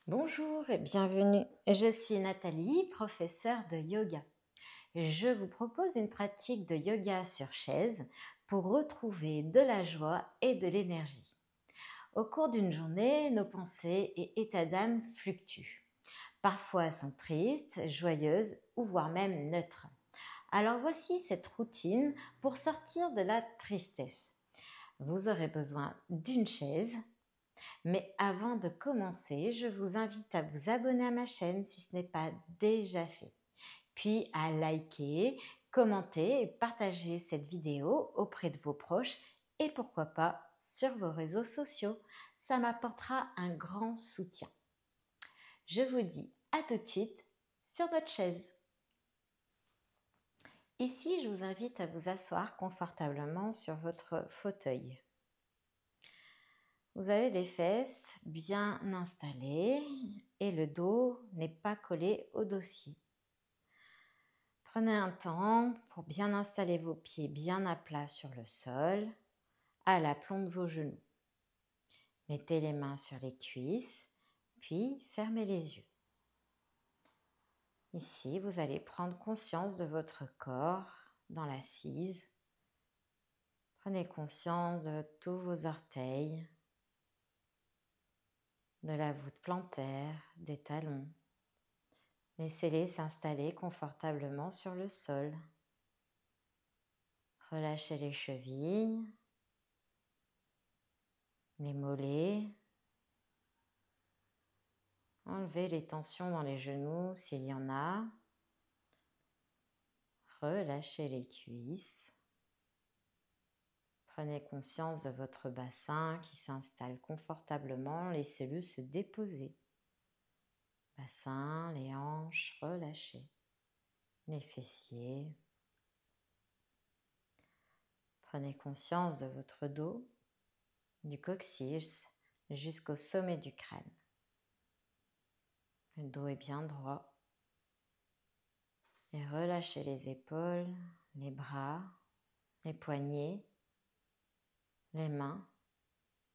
Bonjour et bienvenue. Je suis Nathalie, professeure de yoga. Je vous propose une pratique de yoga sur chaise pour retrouver de la joie et de l'énergie. Au cours d'une journée, nos pensées et états d'âme fluctuent. Parfois sont tristes, joyeuses ou voire même neutres. Alors voici cette routine pour sortir de la tristesse. Vous aurez besoin d'une chaise. Mais avant de commencer, je vous invite à vous abonner à ma chaîne si ce n'est pas déjà fait. Puis à liker, commenter et partager cette vidéo auprès de vos proches et pourquoi pas sur vos réseaux sociaux. Ça m'apportera un grand soutien. Je vous dis à tout de suite sur votre chaise. Ici, je vous invite à vous asseoir confortablement sur votre fauteuil. Vous avez les fesses bien installées et le dos n'est pas collé au dossier. Prenez un temps pour bien installer vos pieds bien à plat sur le sol, à l'aplomb de vos genoux. Mettez les mains sur les cuisses, puis fermez les yeux. Ici, vous allez prendre conscience de votre corps dans l'assise. Prenez conscience de tous vos orteils, de la voûte plantaire, des talons. Laissez-les s'installer confortablement sur le sol. Relâchez les chevilles, les mollets. Enlevez les tensions dans les genoux s'il y en a. Relâchez les cuisses. Prenez conscience de votre bassin qui s'installe confortablement. Laissez-le se déposer. Bassin, les hanches, relâchez. Les fessiers. Prenez conscience de votre dos, du coccyx jusqu'au sommet du crâne. Le dos est bien droit. Et relâchez les épaules, les bras, les poignets, les mains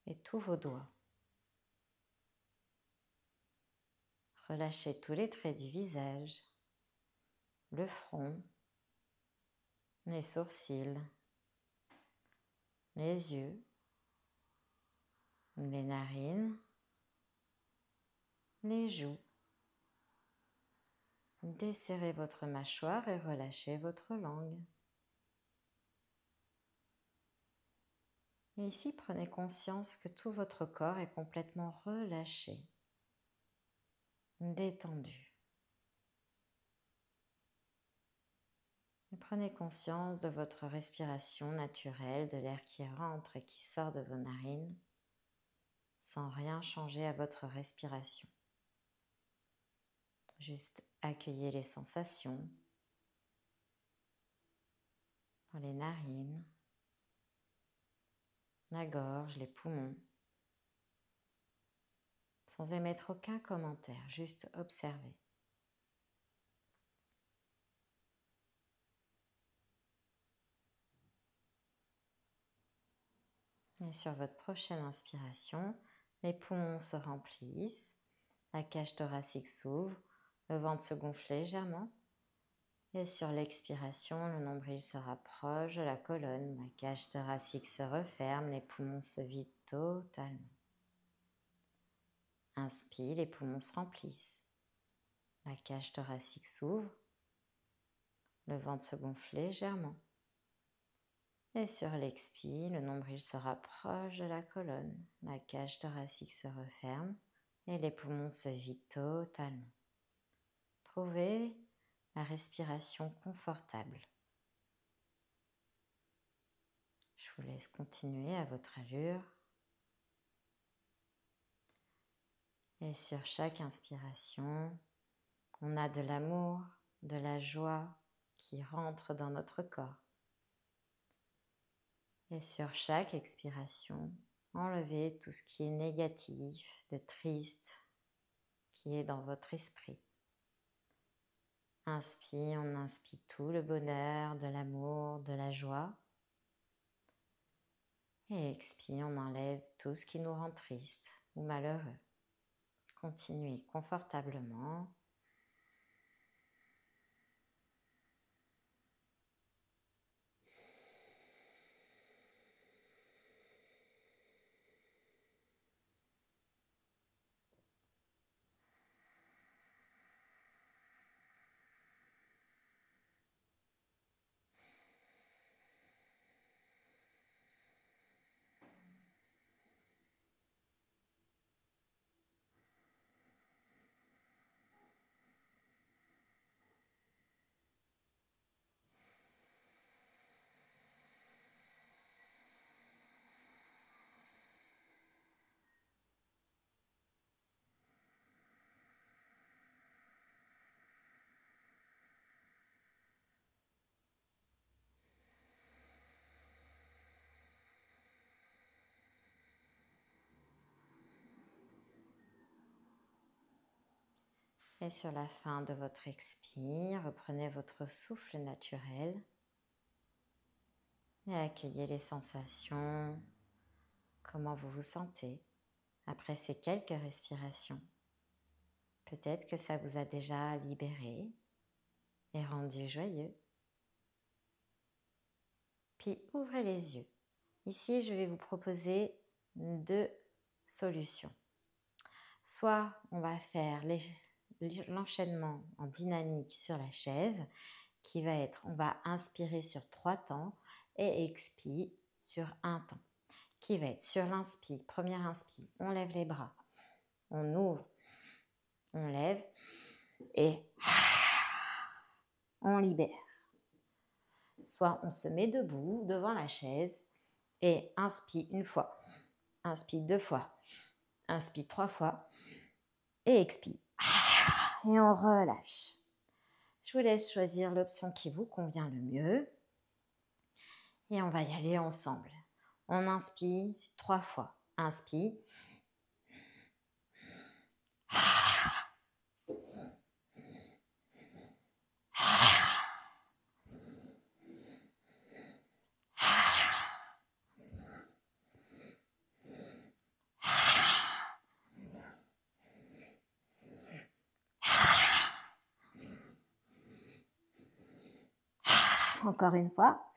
et tous vos doigts. Relâchez tous les traits du visage, le front, les sourcils, les yeux, les narines, les joues. Desserrez votre mâchoire et relâchez votre langue. Et ici, prenez conscience que tout votre corps est complètement relâché, détendu. Et prenez conscience de votre respiration naturelle, de l'air qui rentre et qui sort de vos narines, sans rien changer à votre respiration. Juste accueillez les sensations dans les narines, la gorge, les poumons, sans émettre aucun commentaire, juste observer. Et sur votre prochaine inspiration, les poumons se remplissent, la cage thoracique s'ouvre, le ventre se gonfle légèrement. Et sur l'expiration, le nombril se rapproche de la colonne, la cage thoracique se referme, les poumons se vident totalement. Inspire, les poumons se remplissent. La cage thoracique s'ouvre, le ventre se gonfle légèrement. Et sur l'expire, le nombril se rapproche de la colonne, la cage thoracique se referme et les poumons se vident totalement. Trouvez la respiration confortable. Je vous laisse continuer à votre allure. Et sur chaque inspiration, on a de l'amour, de la joie qui rentre dans notre corps. Et sur chaque expiration, enlevez tout ce qui est négatif, de triste, qui est dans votre esprit. Inspire, on inspire tout le bonheur, de l'amour, de la joie. Et expire, on enlève tout ce qui nous rend triste ou malheureux. continuez confortablement. Et sur la fin de votre expire, reprenez votre souffle naturel et accueillez les sensations, comment vous vous sentez après ces quelques respirations. Peut-être que ça vous a déjà libéré et rendu joyeux. Puis ouvrez les yeux. Ici, je vais vous proposer 2 solutions. Soit on va faire l'enchaînement en dynamique sur la chaise, qui va être, on va inspirer sur 3 temps et expire sur 1 temps, qui va être sur l'inspire, première inspire, on lève les bras, on ouvre, on lève et on libère. Soit on se met debout devant la chaise et inspire 1 fois, inspire 2 fois, inspire 3 fois et expire. Et on relâche. Je vous laisse choisir l'option qui vous convient le mieux. Et on va y aller ensemble. On inspire 3 fois. Inspire. Encore une fois.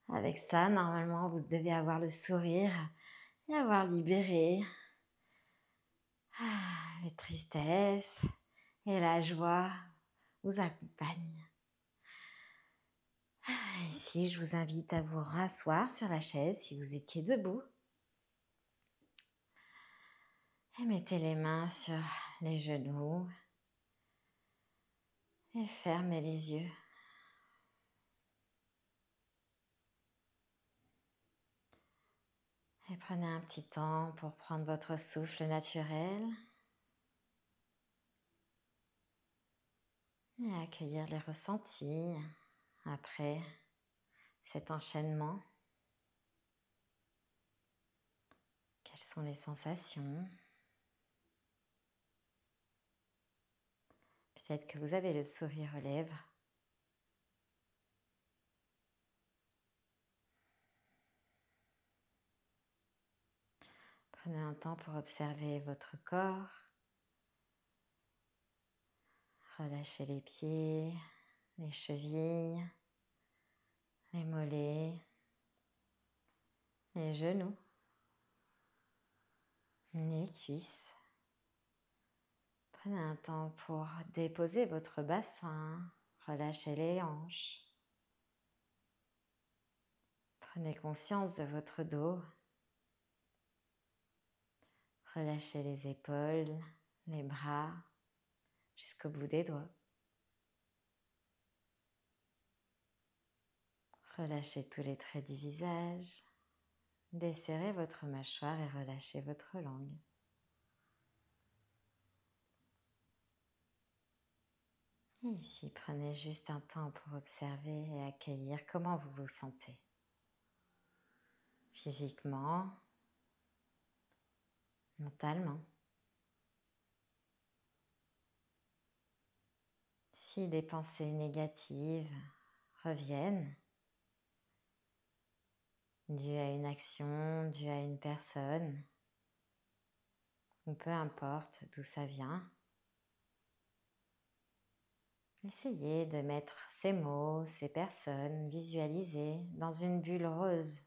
Avec ça, normalement, vous devez avoir le sourire et avoir libéré les tristesses et la joie vous accompagnent. Ici, je vous invite à vous rasseoir sur la chaise si vous étiez debout. Et mettez les mains sur les genoux et fermez les yeux. Et prenez un petit temps pour prendre votre souffle naturel et accueillir les ressentis après cet enchaînement. Quelles sont les sensations? Peut-être que vous avez le sourire aux lèvres. Prenez un temps pour observer votre corps. Relâchez les pieds, les chevilles, les mollets, les genoux, les cuisses. Prenez un temps pour déposer votre bassin, relâchez les hanches. Prenez conscience de votre dos. Relâchez les épaules, les bras, jusqu'au bout des doigts. Relâchez tous les traits du visage. Desserrez votre mâchoire et relâchez votre langue. Et ici, prenez juste un temps pour observer et accueillir comment vous vous sentez. Physiquement, mentalement. Si des pensées négatives reviennent, dû à une action, dû à une personne, ou peu importe d'où ça vient. Essayez de mettre ces mots, ces personnes visualisées dans une bulle rose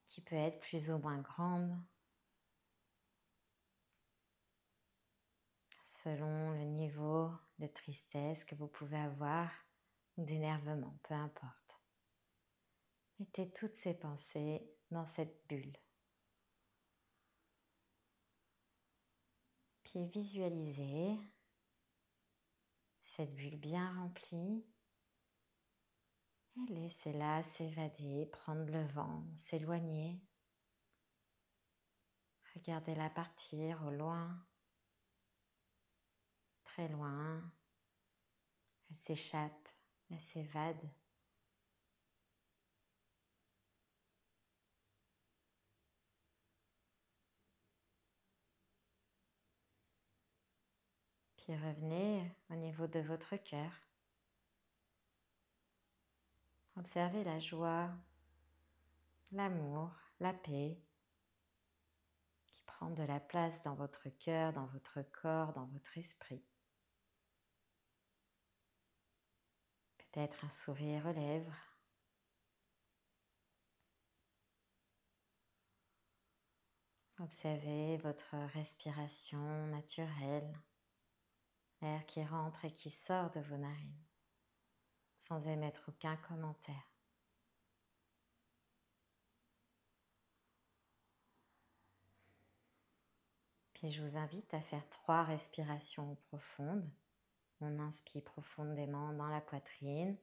qui peut être plus ou moins grande selon le niveau de tristesse que vous pouvez avoir ou d'énervement, peu importe. Mettez toutes ces pensées dans cette bulle. Puis visualisez cette bulle bien remplie et laissez-la s'évader, prendre le vent, s'éloigner. Regardez-la partir au loin, très loin. Elle s'échappe, elle s'évade. Puis revenez au niveau de votre cœur. Observez la joie, l'amour, la paix qui prend de la place dans votre cœur, dans votre corps, dans votre esprit. Peut-être un sourire aux lèvres. Observez votre respiration naturelle, l'air qui rentre et qui sort de vos narines, sans émettre aucun commentaire. Puis je vous invite à faire 3 respirations profondes. On inspire profondément dans la poitrine.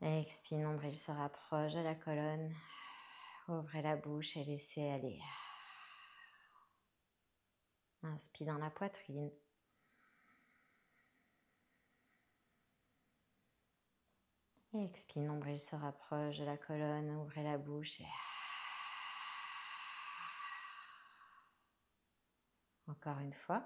Expire, nombril se rapproche de la colonne. Ouvrez la bouche et laissez aller. Inspire dans la poitrine. Et expire, nombril se rapproche de la colonne. Ouvrez la bouche et... Encore une fois.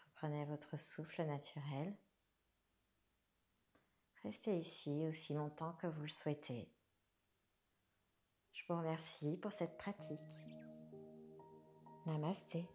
Reprenez votre souffle naturel. Restez ici aussi longtemps que vous le souhaitez. Je vous remercie pour cette pratique. Namasté.